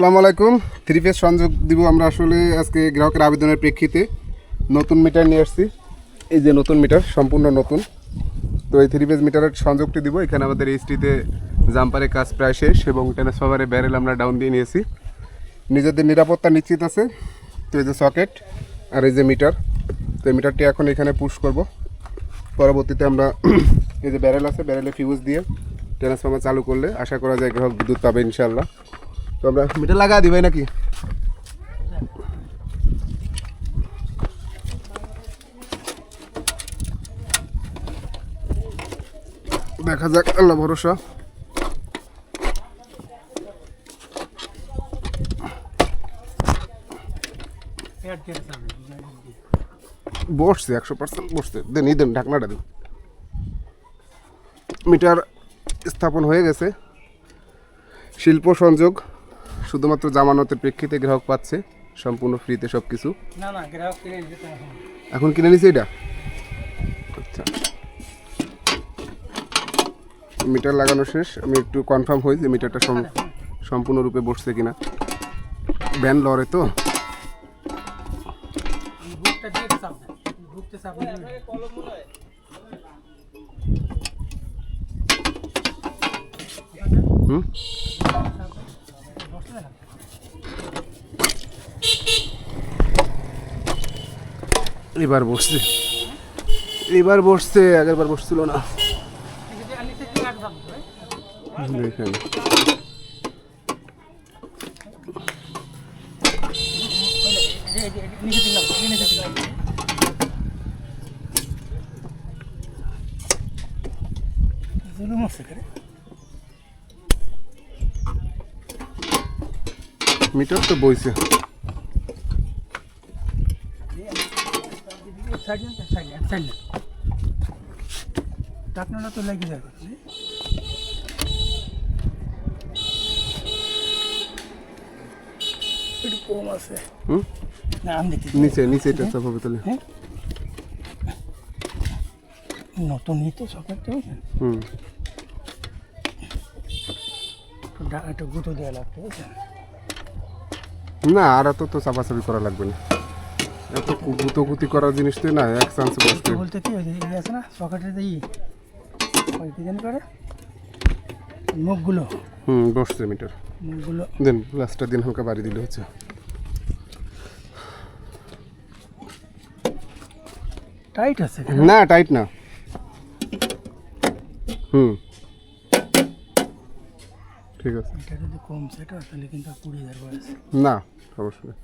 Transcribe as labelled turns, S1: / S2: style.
S1: আসসালামু আলাইকুম। Three phase সংযোগ দিব আমরা আসলে আজকে গ্রাহকের আবেদনের প্রেক্ষিতে নতুন মিটার নিয়ে আসছি। এই যে নতুন মিটার, সম্পূর্ণ নতুন। তো এই থ্রি ফেজ মিটারের সংযোগটি দিব। এখানে আমাদের এইচটিতে জাম্পারের কাজ প্রায় শেষ এবং ট্রান্সফরমারে ব্যারেল আমরা ডাউন দিয়ে নিয়েছি। নিজেদের নিরাপত্তা নিশ্চিত আছে। তো এই যে সকেট আর এই যে মিটার, তো এই মিটারটি এখন এখানে পুশ করব। পরবর্তীতে আমরা এই যে ব্যারেল আছে, ব্যারেলে ফিউজ দিয়ে ট্রান্সফরমার চালু করলে আশা করা যায় গ্রাহক বিদ্যুৎ পাবে ইনশাল্লাহ। তো আমরা মিটার লাগা দিবাই নাকি? দেখা যাক, আল্লাহ ভরসা। বসছে 100% বসছে। দেন দেন ঢাকনাটা দেন। মিটার স্থাপন হয়ে গেছে। শিল্প সংযোগ শুধুমাত্র জামানতের প্রেক্ষিতে গ্রাহক পাচ্ছে, সম্পূর্ণ ফ্রিতে সব কিছু। এখন কিনে নিছে এটা। আচ্ছা, মিটার লাগানো শেষ। আমি একটু কনফার্ম হই যে মিটারটা সম্পূর্ণরূপে বসছে কিনা। ব্যান লরে তো এবার বসছে, এবার বসছে, আগের বার বসছিল না। দেখেন মিটার তো বইছে।
S2: টাকনাটা তো লেগে যাবে। একটু কম আছে। না আমি দেখি
S1: নিচে নিচে এটা চাপাবে তাহলে।
S2: হ্যাঁ, নতুনই তো সকালটা। একটু গুঁতো দেওয়া লাগতো, বুঝছেন?
S1: না, আর এত তো চাপাচাপি করা লাগবে না। এত গুতোগুতি করার জিনিস তো না, এক চান্স বসতে
S2: বলতে কি ওই যে ইয়ে আছে না সকেটের দিয়ে ওই কি জানি করে মুখগুলো,
S1: বসছে মিটার।
S2: মুখগুলো
S1: দেন প্লাসটা দিন হালকা বাড়ি দিলে হচ্ছে।
S2: টাইট আছে।
S1: না টাইট না। ঠিক আছে।
S2: এটা যদি কম সেটা তাহলে কিন্তু 20,000 আছে
S1: না সমস্যা নেই।